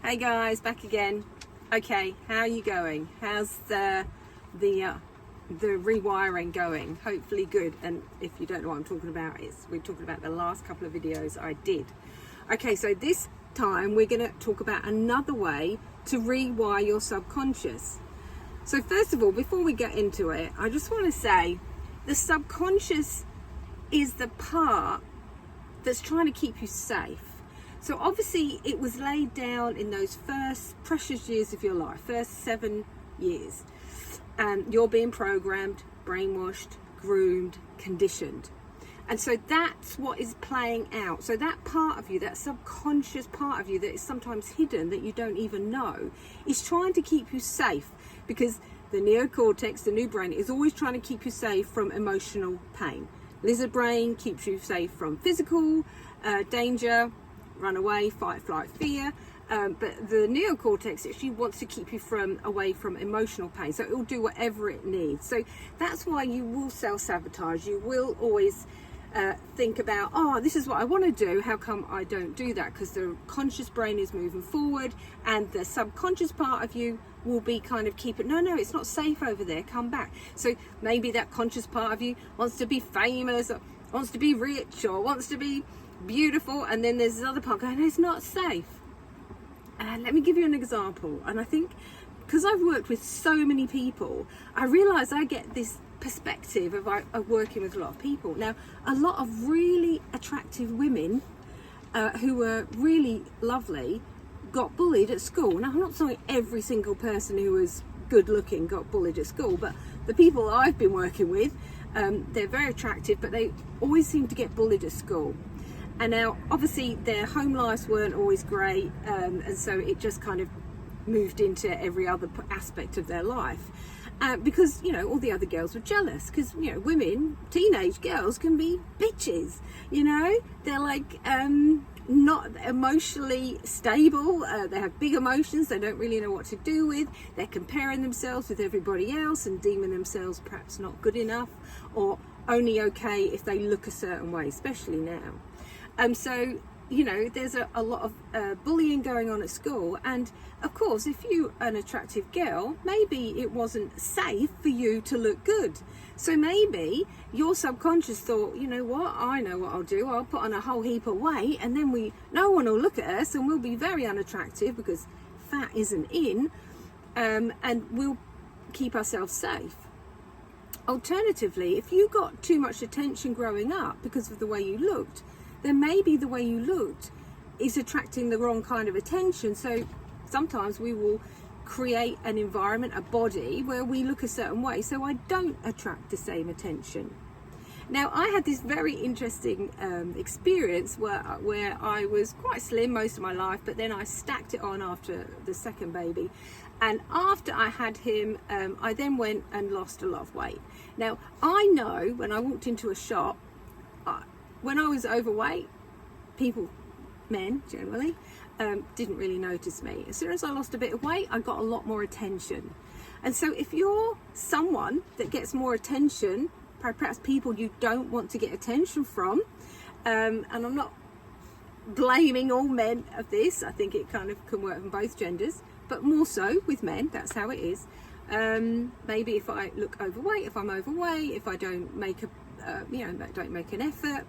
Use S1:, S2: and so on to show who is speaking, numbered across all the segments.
S1: Hey guys, back again. Okay, how are you going? How's the rewiring going? Hopefully good. And if you don't know what I'm talking about, we're talking about the last couple of videos I did. Okay, so this time we're going to talk about another way to rewire your subconscious. So first of all, before we get into it, I just want to say the subconscious is the part that's trying to keep you safe. So obviously it was laid down in those first precious years of your life, first 7 years. And you're being programmed, brainwashed, groomed, conditioned. And so that's what is playing out. So that part of you, that subconscious part of you that is sometimes hidden, that you don't even know, is trying to keep you safe, because the neocortex, the new brain, is always trying to keep you safe from emotional pain. Lizard brain keeps you safe from physical danger, run away, fight, flight, fear. But the neocortex actually wants to keep you away from emotional pain. So it will do whatever it needs. So that's why you will self-sabotage. You will always think about, oh, this is what I want to do. How come I don't do that? Because the conscious brain is moving forward and the subconscious part of you will be kind of no, it's not safe over there. Come back. So maybe that conscious part of you wants to be famous, or wants to be rich, or wants to be beautiful, and then there's this other part going, no, it's not safe. Let me give you an example. And I think because I've worked with so many people, I realize I get this perspective of working with a lot of people. Now, a lot of really attractive women who were really lovely got bullied at school. Now, I'm not saying every single person who was good looking got bullied at school, but the people I've been working with, they're very attractive, but they always seem to get bullied at school. And now, obviously, their home lives weren't always great, and so it just kind of moved into every other aspect of their life. Because, all the other girls were jealous, because, women, teenage girls can be bitches, They're like not emotionally stable, they have big emotions, they don't really know what to do with, they're comparing themselves with everybody else and deeming themselves perhaps not good enough, or only okay if they look a certain way, especially now. So, there's a lot of bullying going on at school. And of course, if you're an attractive girl, maybe it wasn't safe for you to look good. So maybe your subconscious thought, you know what, I know what I'll do. I'll put on a whole heap of weight, and then no one will look at us, and we'll be very unattractive because fat isn't in, and we'll keep ourselves safe. Alternatively, if you got too much attention growing up because of the way you looked, then maybe the way you looked is attracting the wrong kind of attention. So sometimes we will create an environment, a body, where we look a certain way, so I don't attract the same attention. Now, I had this very interesting experience where I was quite slim most of my life, but then I stacked it on after the second baby. And after I had him, I then went and lost a lot of weight. Now, I know when I walked into a shop, when I was overweight, men generally, didn't really notice me. As soon as I lost a bit of weight, I got a lot more attention. And so if you're someone that gets more attention, perhaps people you don't want to get attention from, and I'm not blaming all men of this, I think it kind of can work from both genders, but more so with men, that's how it is. Maybe if I look overweight, if I'm overweight, if I don't make don't make an effort.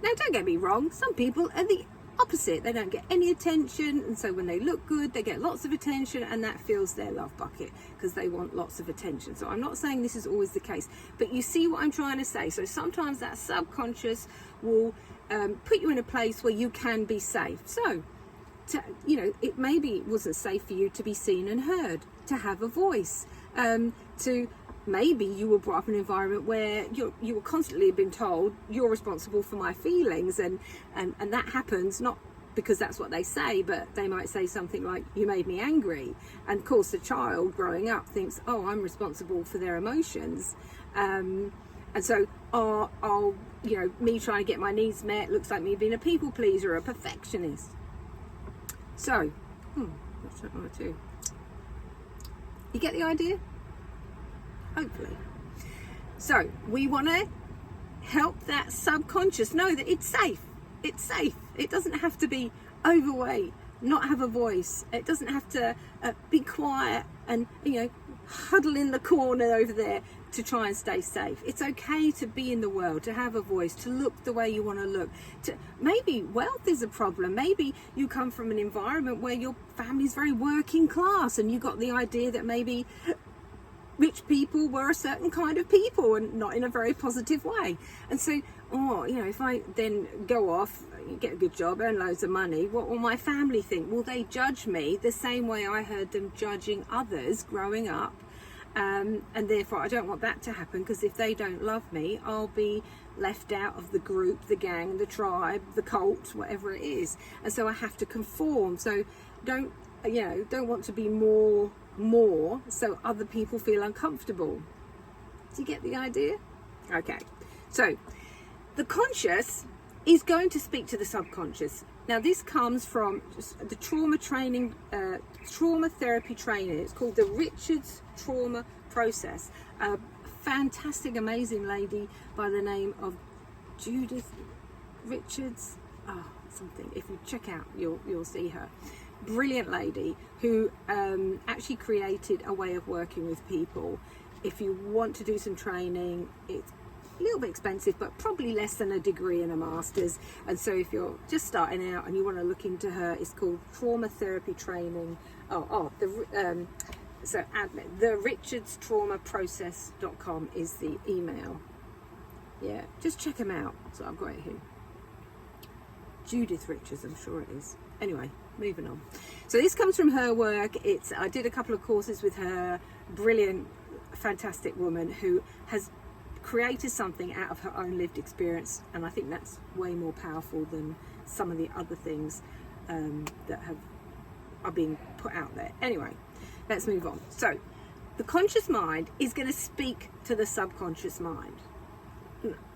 S1: Now, don't get me wrong, some people are the opposite. They don't get any attention, and so when they look good, they get lots of attention, and that fills their love bucket because they want lots of attention. So I'm not saying this is always the case, but you see what I'm trying to say. So sometimes that subconscious will put you in a place where you can be safe. So, it maybe wasn't safe for you to be seen and heard, to have a voice, maybe you were brought up in an environment where you were constantly being told you're responsible for my feelings, and that happens not because that's what they say, but they might say something like, you made me angry. And of course the child growing up thinks, oh, I'm responsible for their emotions, and so me trying to get my needs met looks like me being a people pleaser, a perfectionist. So what's that want to do? You get the idea? Hopefully. So we want to help that subconscious know that it's safe. It's safe. It doesn't have to be overweight, not have a voice. It doesn't have to be quiet and, huddle in the corner over there to try and stay safe. It's okay to be in the world, to have a voice, to look the way you want to look. Maybe wealth is a problem. Maybe you come from an environment where your family's very working class and you got the idea that maybe rich people were a certain kind of people and not in a very positive way. And so, if I then go off, get a good job, earn loads of money, what will my family think? Will they judge me the same way I heard them judging others growing up? And therefore I don't want that to happen, because if they don't love me, I'll be left out of the group, the gang, the tribe, the cult, whatever it is. And so I have to conform. So don't want to be more so other people feel uncomfortable. Do you get the idea? Okay, so the conscious is going to speak to the subconscious. Now this comes from the trauma therapy training. It's called the Richards Trauma Process. A fantastic, amazing lady by the name of Judith Richards. Something. If you check out, you'll see her. Brilliant lady who actually created a way of working with people. If you want to do some training, it's a little bit expensive, but probably less than a degree and a master's. And so if you're just starting out and you want to look into her, it's called Trauma Therapy Training. The richardstraumaprocess.com is the email. Yeah, just check them out. So I've got it here. Judith Richards, I'm sure it is. Anyway, moving on. So this comes from her work. I did a couple of courses with her. Brilliant, fantastic woman who has created something out of her own lived experience, and I think that's way more powerful than some of the other things that are being put out there. Anyway, let's move on. So the conscious mind is going to speak to the subconscious mind,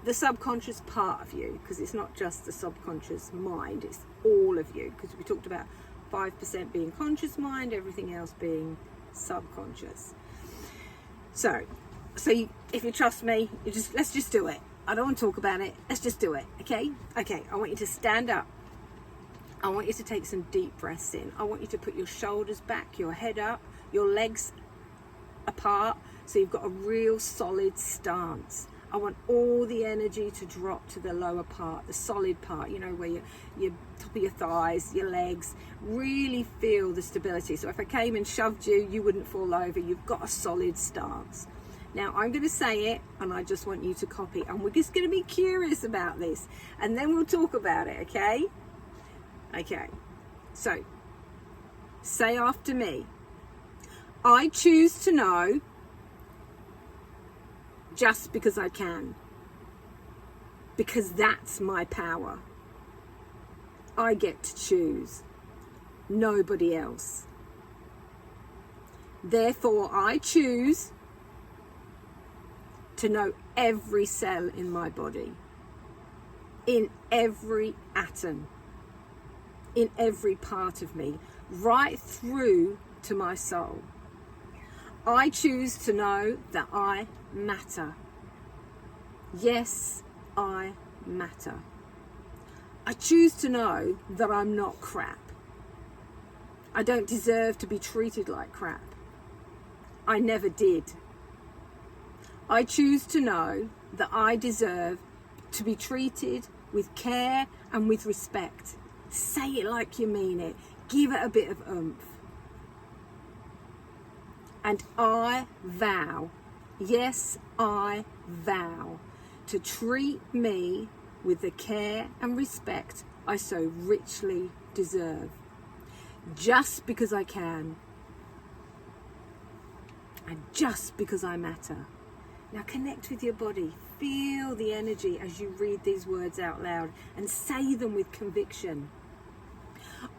S1: the subconscious part of you, because it's not just the subconscious mind, it's all of you, because we talked about 5% being conscious mind, everything else being subconscious. So if you trust me, let's just do it. I don't want to talk about it. Let's just do it. Okay. I want you to stand up. I want you to take some deep breaths in. I want you to put your shoulders back, your head up, your legs apart, so you've got a real solid stance. I want all the energy to drop to the lower part, the solid part, where your top of your thighs, your legs, really feel the stability. So if I came and shoved you, you wouldn't fall over. You've got a solid stance. Now I'm going to say it, and I just want you to copy, and we're just going to be curious about this, and then we'll talk about it, okay? Okay, so say after me. I choose to know just because I can, because that's my power. I get to choose, nobody else. Therefore, I choose to know every cell in my body, in every atom, in every part of me, right through to my soul. I choose to know that I matter. Yes, I matter. I choose to know that I'm not crap. I don't deserve to be treated like crap. I never did. I choose to know that I deserve to be treated with care and with respect. Say it like you mean it. Give it a bit of oomph. And I vow, yes, I vow to treat me with the care and respect I so richly deserve, just because I can, and just because I matter. Now connect with your body. Feel the energy as you read these words out loud and say them with conviction.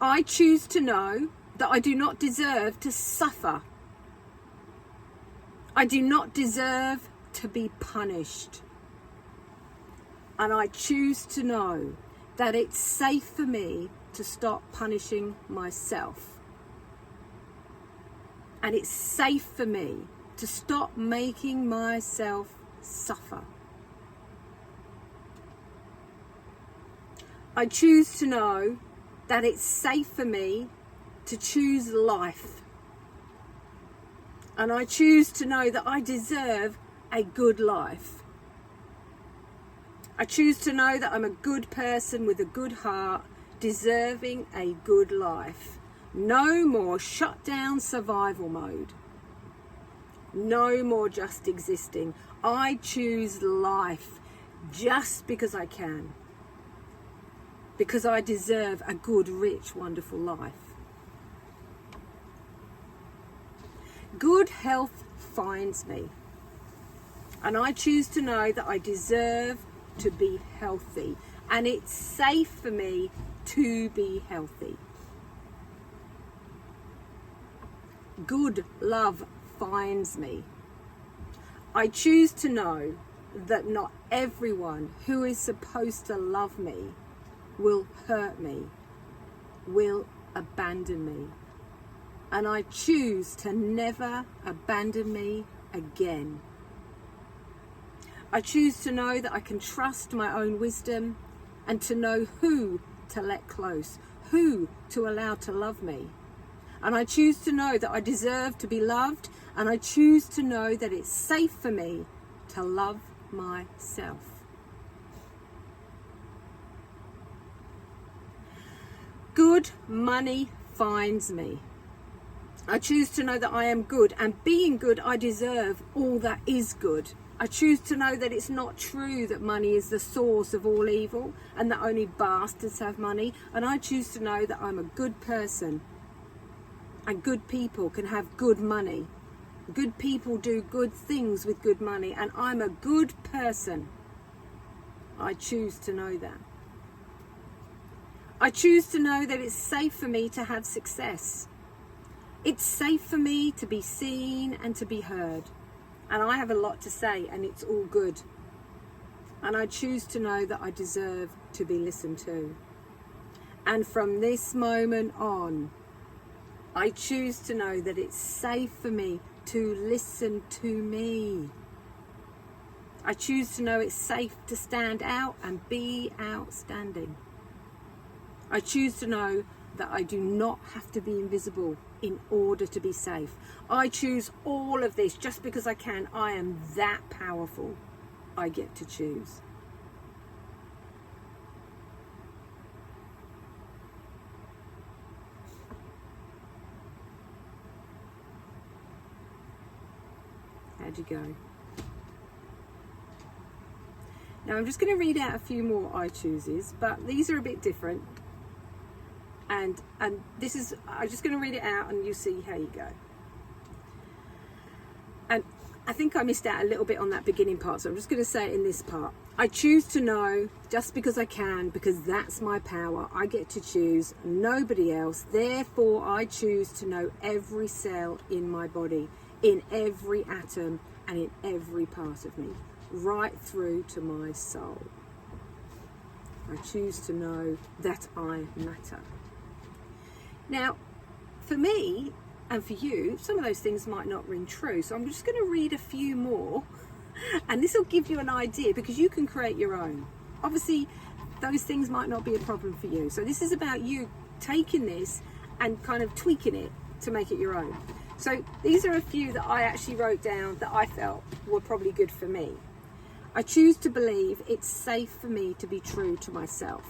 S1: I choose to know that I do not deserve to suffer. I do not deserve to be punished. And I choose to know that it's safe for me to stop punishing myself. And it's safe for me to stop making myself suffer. I choose to know that it's safe for me to choose life. And I choose to know that I deserve a good life. I choose to know that I'm a good person with a good heart, deserving a good life. No more shut down survival mode. No more just existing. I choose life just because I can. Because I deserve a good, rich, wonderful life. Good health finds me. And I choose to know that I deserve to be healthy. And it's safe for me to be healthy. Good love finds me. I choose to know that not everyone who is supposed to love me will hurt me, will abandon me. And I choose to never abandon me again. I choose to know that I can trust my own wisdom and to know who to let close, who to allow to love me. And I choose to know that I deserve to be loved, and I choose to know that it's safe for me to love myself. Good money finds me. I choose to know that I am good, and being good, I deserve all that is good. I choose to know that it's not true that money is the source of all evil and that only bastards have money. And I choose to know that I'm a good person and good people can have good money. Good people do good things with good money, and I'm a good person. I choose to know that. I choose to know that it's safe for me to have success. It's safe for me to be seen and to be heard. And I have a lot to say, and it's all good. And I choose to know that I deserve to be listened to. And from this moment on, I choose to know that it's safe for me to listen to me. I choose to know it's safe to stand out and be outstanding. I choose to know that I do not have to be invisible in order to be safe. I choose all of this just because I can. I am that powerful. I get to choose. How'd you go? Now I'm just going to read out a few more I chooses, but these are a bit different. And this is, I'm just going to read it out and you see how you go. And I think I missed out a little bit on that beginning part, so I'm just going to say it in this part. I choose to know just because I can, because that's my power. I get to choose, nobody else. Therefore, I choose to know every cell in my body, in every atom and in every part of me, right through to my soul. I choose to know that I matter. Now, for me and for you, some of those things might not ring true. So I'm just going to read a few more, and this will give you an idea, because you can create your own. Obviously, those things might not be a problem for you. So this is about you taking this and kind of tweaking it to make it your own. So these are a few that I actually wrote down that I felt were probably good for me. I choose to believe it's safe for me to be true to myself.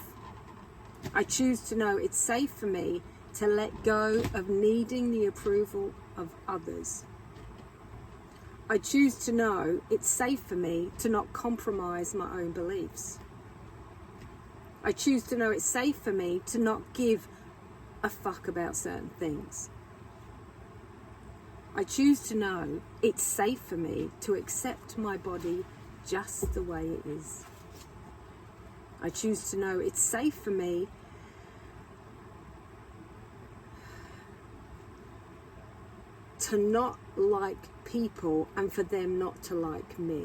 S1: I choose to know it's safe for me to let go of needing the approval of others. I choose to know it's safe for me to not compromise my own beliefs. I choose to know it's safe for me to not give a fuck about certain things. I choose to know it's safe for me to accept my body just the way it is. I choose to know it's safe for me to not like people and for them not to like me.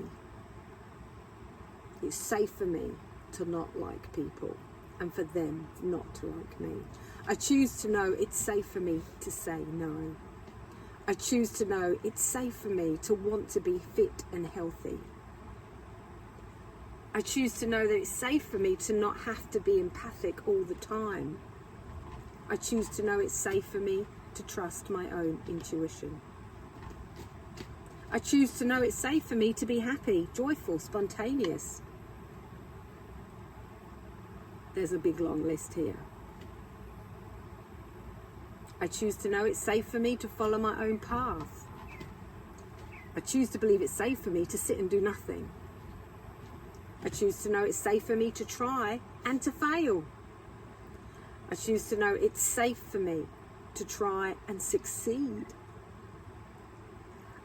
S1: It's safe for me to not like people and for them not to like me. I choose to know it's safe for me to say no. I choose to know it's safe for me to want to be fit and healthy. I choose to know that it's safe for me to not have to be empathic all the time. I choose to know it's safe for me to trust my own intuition. I choose to know it's safe for me to be happy, joyful, spontaneous. There's a big long list here. I choose to know it's safe for me to follow my own path. I choose to believe it's safe for me to sit and do nothing. I choose to know it's safe for me to try and to fail. I choose to know it's safe for me to try and succeed.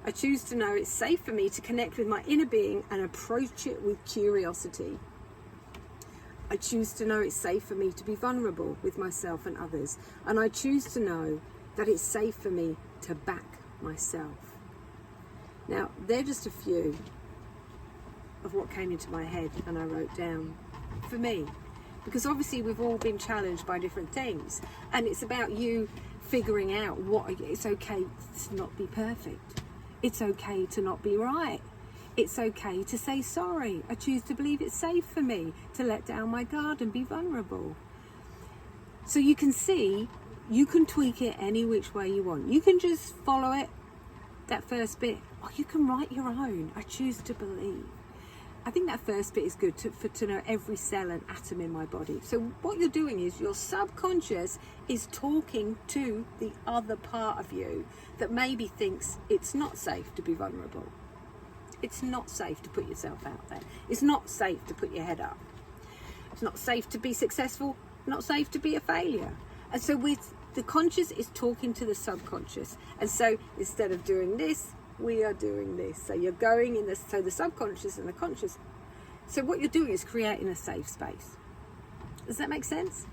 S1: I choose to know it's safe for me to connect with my inner being and approach it with curiosity. I choose to know it's safe for me to be vulnerable with myself and others. And I choose to know that it's safe for me to back myself. Now, they're just a few of what came into my head and I wrote down for me. Because obviously we've all been challenged by different things. And it's about you figuring out it's okay to not be perfect. It's okay to not be right. It's okay to say sorry. I choose to believe it's safe for me to let down my guard and be vulnerable. So you can see, you can tweak it any which way you want. You can just follow it, that first bit, or you can write your own. I choose to believe. I think that first bit is good to know every cell and atom in my body. So what you're doing is your subconscious is talking to the other part of you that maybe thinks it's not safe to be vulnerable. It's not safe to put yourself out there. It's not safe to put your head up. It's not safe to be successful, not safe to be a failure. And so the conscious is talking to the subconscious. And so instead of doing this, we are doing this. So you're going in this, so the subconscious and the conscious. So what you're doing is creating a safe space. Does that make sense?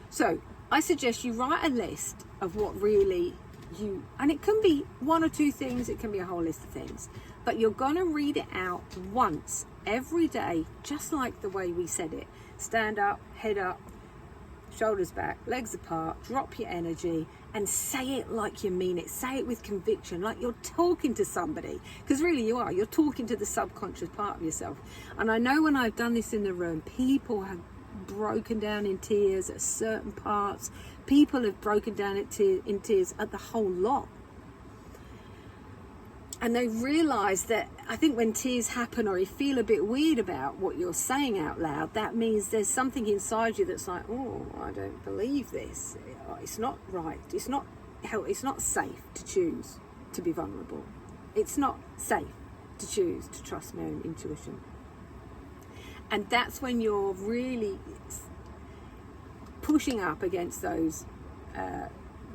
S1: So I suggest you write a list of what really and it can be one or two things, it can be a whole list of things, but you're going to read it out once every day, just like the way we said it. Stand up, head up, shoulders back, legs apart, drop your energy and say it like you mean it. Say it with conviction, like you're talking to somebody, because really you are. You're talking to the subconscious part of yourself. And I know when I've done this in the room, people have broken down in tears at certain parts. People have broken down in tears at the whole lot. And they realise that, I think when tears happen or you feel a bit weird about what you're saying out loud, that means there's something inside you that's like, oh, I don't believe this. It's not right. It's not safe to choose to be vulnerable. It's not safe to choose to trust my own intuition. And that's when you're really pushing up against those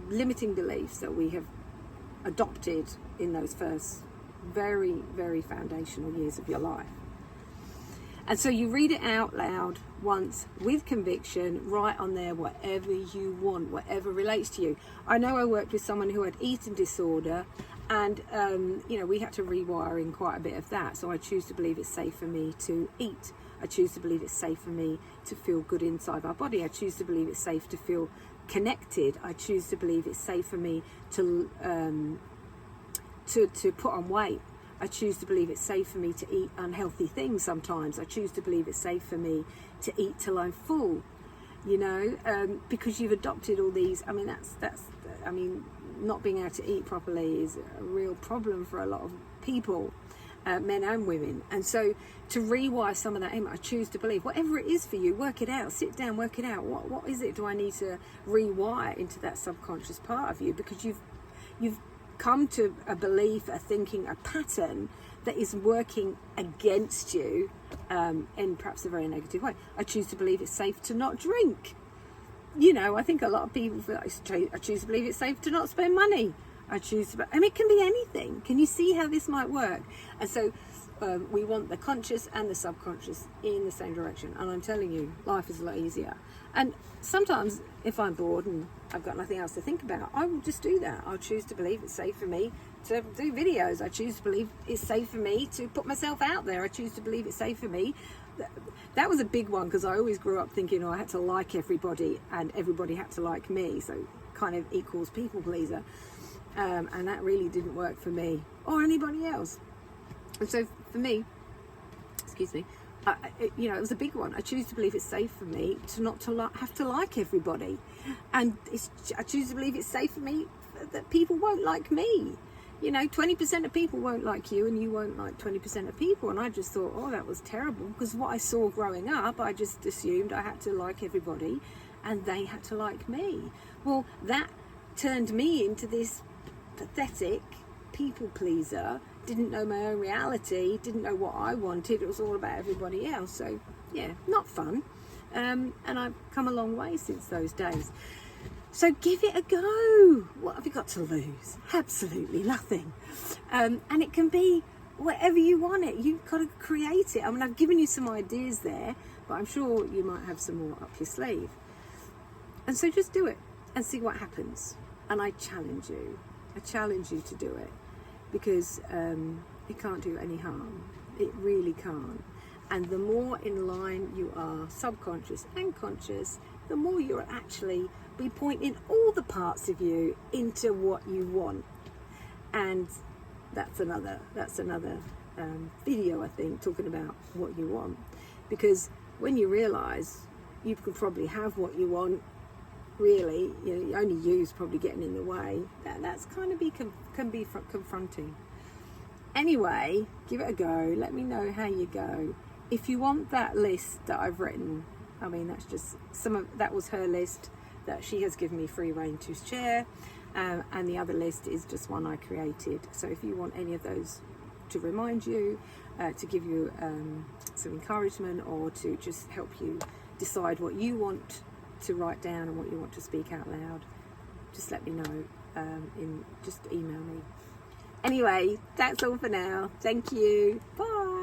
S1: limiting beliefs that we have adopted in those first very, very foundational years of your life. And so you read it out loud once with conviction, write on there whatever you want, whatever relates to you. I know I worked with someone who had eating disorder, and we had to rewire in quite a bit of that. So I choose to believe it's safe for me to eat. I choose to believe it's safe for me to feel good inside my body. I choose to believe it's safe to feel connected. I choose to believe it's safe for me to put on weight. I choose to believe it's safe for me to eat unhealthy things sometimes. I choose to believe it's safe for me to eat till I'm full, because you've adopted all these. I mean, not being able to eat properly is a real problem for a lot of people, men and women. And so to rewire some of that I choose to believe, whatever it is for you, work it out, sit down, work it out. What is it do I need to rewire into that subconscious part of you? Because you've come to a belief, a thinking, a pattern that is working against you in perhaps a very negative way. I choose to believe it's safe to not drink. I think a lot of people feel like, I choose to believe it's safe to not spend money. It can be anything. Can you see how this might work? And so we want the conscious and the subconscious in the same direction. And I'm telling you, life is a lot easier. And sometimes if I'm bored and I've got nothing else to think about, I will just do that. I'll choose to believe it's safe for me to do videos. I choose to believe it's safe for me to put myself out there. I choose to believe it's safe for me. That was a big one, because I always grew up thinking, I had to like everybody and everybody had to like me. So kind of equals people pleaser. And that really didn't work for me or anybody else. And so for me, you know, it was a big one. I choose to believe it's safe for me to not to have to like everybody, and I choose to believe it's safe for me that people won't like me. You know, 20% of people won't like you, and you won't like 20% of people. And I just thought, oh, that was terrible, because what I saw growing up, I just assumed I had to like everybody, and they had to like me. Well, that turned me into this pathetic people pleaser. Didn't know my own reality, didn't know what I wanted. It was all about everybody else. So yeah, not fun. And I've come a long way since those days. So give it a go. What have you got to lose? Absolutely nothing. And it can be whatever you want it. You've got to create it. I mean, I've given you some ideas there, but I'm sure you might have some more up your sleeve. And so just do it and see what happens. And I challenge you to do it, because it can't do any harm. It really can't. And the more in line you are, subconscious and conscious, the more you'll actually be pointing all the parts of you into what you want. And that's another video, I think, talking about what you want. Because when you realise you can probably have what you want, really, you know, only you's probably getting in the way, that's kind of can be confronting. Anyway, give it a go. Let me know how you go. If you want that list that I've written, I mean, that's just that was her list that she has given me free rein to share, and the other list is just one I created. So if you want any of those to remind you, to give you some encouragement, or to just help you decide what you want to write down and what you want to speak out loud, just let me know. Just email me. Anyway, that's all for now. Thank you. Bye.